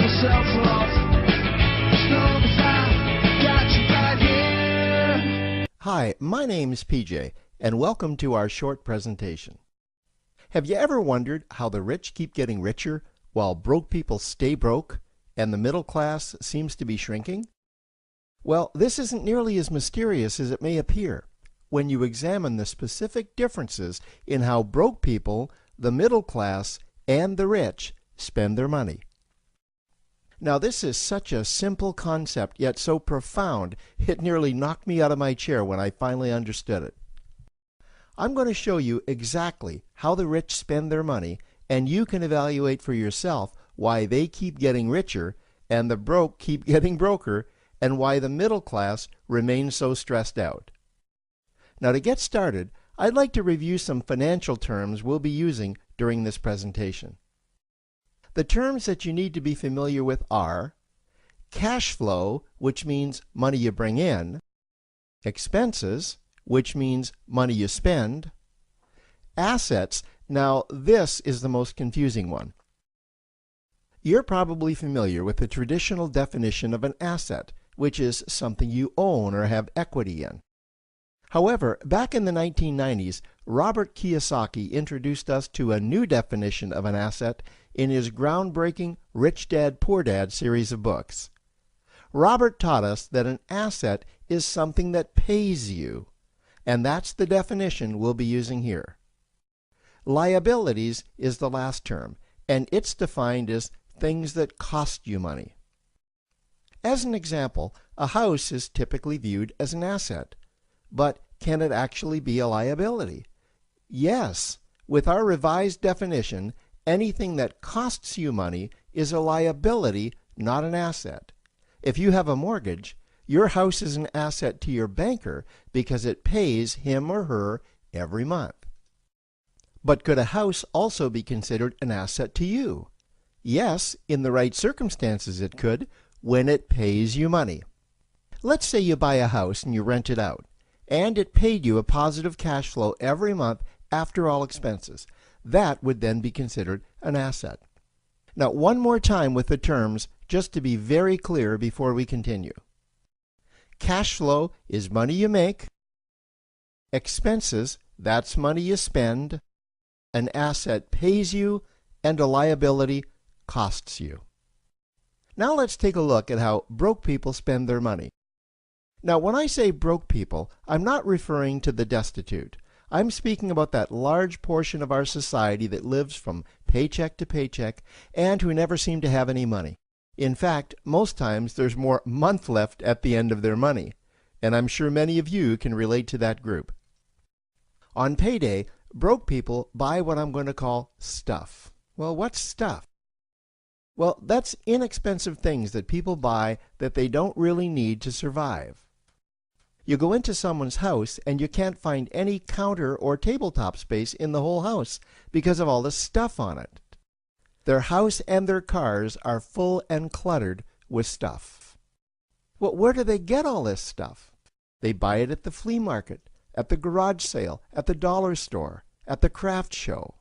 yourself off. No, 'cause I got you right here. Hi, my name's PJ, and welcome to our short presentation. Have you ever wondered how the rich keep getting richer while broke people stay broke and the middle class seems to be shrinking? Well, this isn't nearly as mysterious as it may appear when you examine the specific differences in how broke people, the middle class, and the rich spend their money. Now, this is such a simple concept, yet so profound, it nearly knocked me out of my chair when I finally understood it. I'm going to show you exactly how the rich spend their money, and you can evaluate for yourself why they keep getting richer and the broke keep getting broker, and why the middle class remains so stressed out. Now, to get started, I'd like to review some financial terms we'll be using during this presentation. The terms that you need to be familiar with are cash flow, which means money you bring in, expenses, which means money you spend, assets. Now, this is the most confusing one. You're probably familiar with the traditional definition of an asset, which is something you own or have equity in. However, back in the 1990s, Robert Kiyosaki introduced us to a new definition of an asset in his groundbreaking Rich Dad, Poor Dad series of books. Robert taught us that an asset is something that pays you, and that's the definition we'll be using here. Liabilities is the last term, and it's defined as things that cost you money. As an example, a house is typically viewed as an asset, but can it actually be a liability? Yes, with our revised definition, anything that costs you money is a liability, not an asset. If you have a mortgage, your house is an asset to your banker because it pays him or her every month. But could a house also be considered an asset to you? Yes, in the right circumstances it could, when it pays you money. Let's say you buy a house and you rent it out, and it paid you a positive cash flow every month after all expenses. That would then be considered an asset. Now, one more time with the terms, just to be very clear before we continue. Cash flow is money you make. Expenses, that's money you spend. An asset pays you, and a liability costs you. Now let's take a look at how broke people spend their money. Now, when I say broke people, I'm not referring to the destitute. I'm speaking about that large portion of our society that lives from paycheck to paycheck and who never seem to have any money. In fact, most times there's more month left at the end of their money, and I'm sure many of you can relate to that group. On payday, broke people buy what I'm going to call stuff. Well, what's stuff? Well, that's inexpensive things that people buy that they don't really need to survive. You go into someone's house and you can't find any counter or tabletop space in the whole house because of all the stuff on it. Their house and their cars are full and cluttered with stuff. Well, where do they get all this stuff? They buy it at the flea market, at the garage sale, at the dollar store, at the craft show.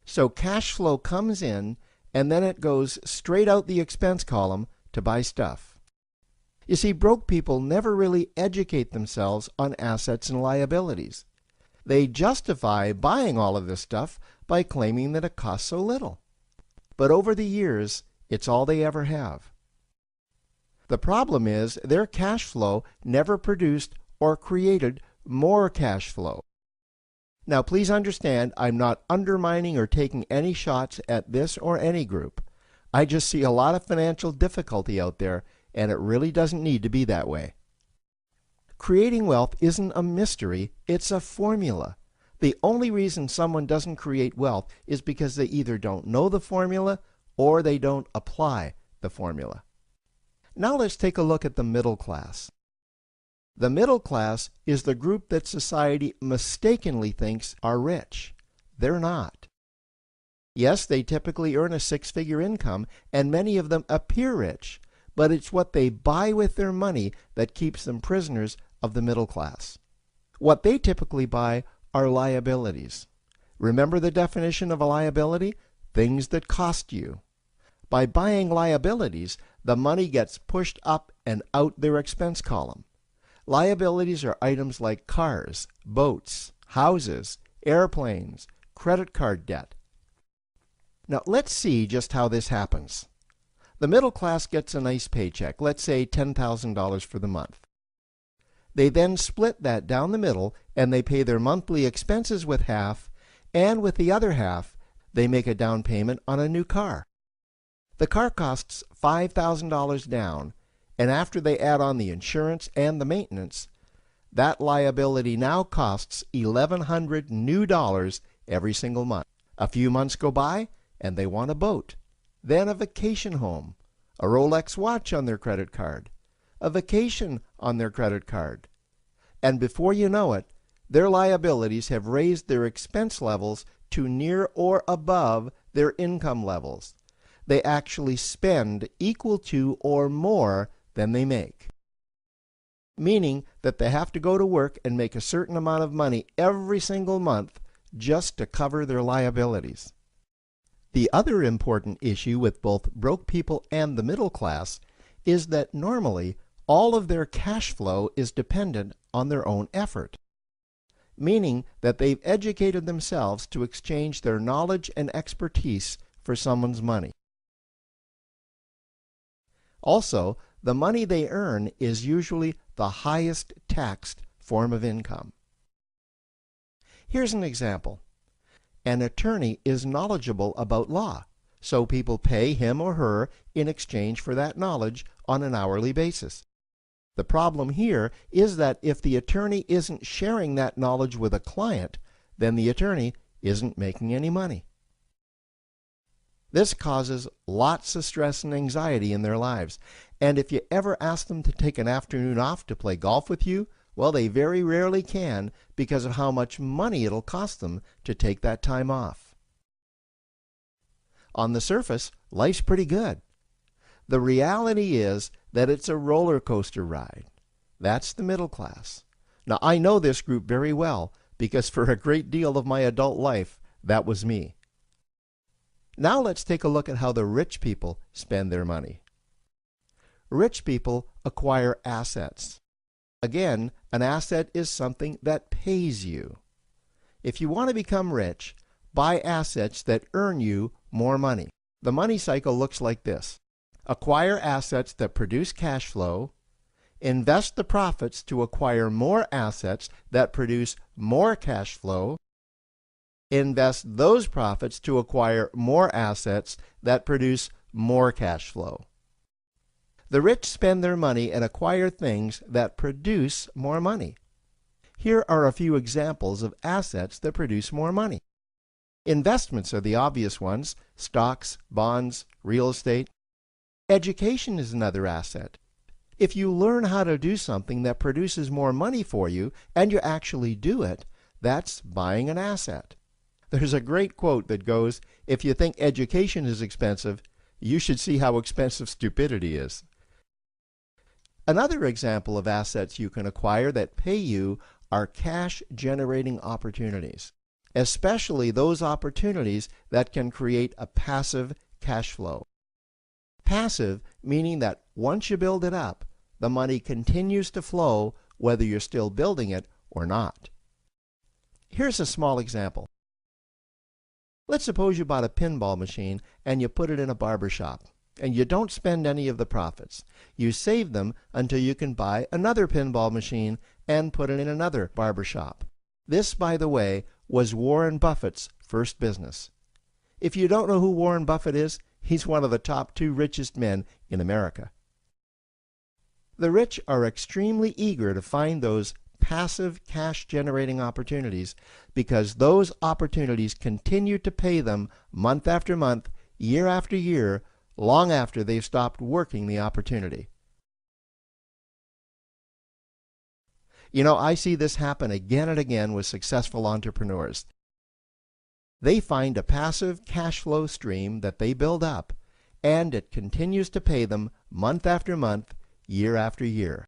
So cash flow comes in, and then it goes straight out the expense column to buy stuff. You see, broke people never really educate themselves on assets and liabilities. They justify buying all of this stuff by claiming that it costs so little. But over the years, it's all they ever have. The problem is their cash flow never produced or created more cash flow. Now, please understand, I'm not undermining or taking any shots at this or any group. I just see a lot of financial difficulty out there, and it really doesn't need to be that way. Creating wealth isn't a mystery, it's a formula. The only reason someone doesn't create wealth is because they either don't know the formula or they don't apply the formula. Now let's take a look at the middle class. The middle class is the group that society mistakenly thinks are rich. They're not. Yes, they typically earn a six-figure income, and many of them appear rich, but it's what they buy with their money that keeps them prisoners of the middle class. What they typically buy are liabilities. Remember the definition of a liability? Things that cost you. By buying liabilities, the money gets pushed up and out their expense column. Liabilities are items like cars, boats, houses, airplanes, credit card debt. Now let's see just how this happens. The middle class gets a nice paycheck, let's say $10,000 for the month. They then split that down the middle and they pay their monthly expenses with half, and with the other half, they make a down payment on a new car. The car costs $5,000 down, and after they add on the insurance and the maintenance, that liability now costs $1,100 new dollars every single month. A few months go by, and they want a boat, then a vacation home, a Rolex watch on their credit card, a vacation on their credit card. And before you know it, their liabilities have raised their expense levels to near or above their income levels. They actually spend equal to or more than they make, meaning that they have to go to work and make a certain amount of money every single month just to cover their liabilities. The other important issue with both broke people and the middle class is that normally all of their cash flow is dependent on their own effort, meaning that they've educated themselves to exchange their knowledge and expertise for someone's money. Also, the money they earn is usually the highest taxed form of income. Here's an example. An attorney is knowledgeable about law, so people pay him or her in exchange for that knowledge on an hourly basis. The problem here is that if the attorney isn't sharing that knowledge with a client, then the attorney isn't making any money. This causes lots of stress and anxiety in their lives, and if you ever ask them to take an afternoon off to play golf with you, well, they very rarely can because of how much money it'll cost them to take that time off. On the surface, life's pretty good. The reality is that it's a roller coaster ride. That's the middle class. Now, I know this group very well because for a great deal of my adult life, that was me. Now let's take a look at how the rich people spend their money. Rich people acquire assets. Again, an asset is something that pays you. If you want to become rich, buy assets that earn you more money. The money cycle looks like this. Acquire assets that produce cash flow, invest the profits to acquire more assets that produce more cash flow, invest those profits to acquire more assets that produce more cash flow. The rich spend their money and acquire things that produce more money. Here are a few examples of assets that produce more money. Investments are the obvious ones: stocks, bonds, real estate. Education is another asset. If you learn how to do something that produces more money for you and you actually do it, that's buying an asset. There's a great quote that goes, "If you think education is expensive, you should see how expensive stupidity is." Another example of assets you can acquire that pay you are cash-generating opportunities, especially those opportunities that can create a passive cash flow. Passive meaning that once you build it up, the money continues to flow whether you're still building it or not. Here's a small example. Let's suppose you bought a pinball machine and you put it in a barber shop, and you don't spend any of the profits. You save them until you can buy another pinball machine and put it in another barber shop. This, by the way, was Warren Buffett's first business. If you don't know who Warren Buffett is, he's one of the top 2 richest men in America. The rich are extremely eager to find those passive cash-generating opportunities because those opportunities continue to pay them month after month, year after year, long after they've stopped working the opportunity. You know, I see this happen again and again with successful entrepreneurs. They find a passive cash flow stream that they build up, and it continues to pay them month after month, year after year.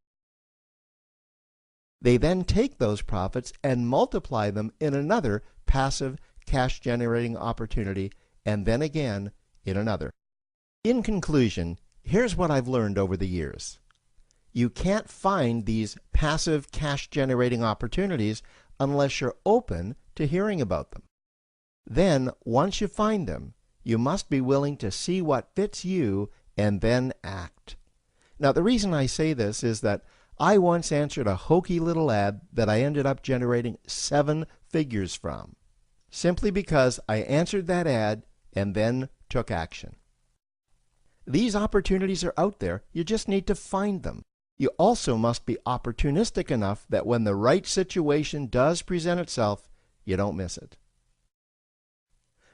They then take those profits and multiply them in another passive cash-generating opportunity, and then again in another. In conclusion, here's what I've learned over the years. You can't find these passive cash-generating opportunities unless you're open to hearing about them. Then, once you find them, you must be willing to see what fits you and then act. Now, the reason I say this is that I once answered a hokey little ad that I ended up generating 7 figures from, simply because I answered that ad and then took action. These opportunities are out there, you just need to find them. You also must be opportunistic enough that when the right situation does present itself, you don't miss it.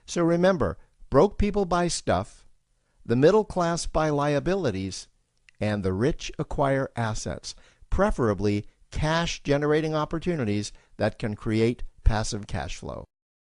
So remember, broke people buy stuff, the middle class buy liabilities, and the rich acquire assets, preferably cash-generating opportunities that can create passive cash flow.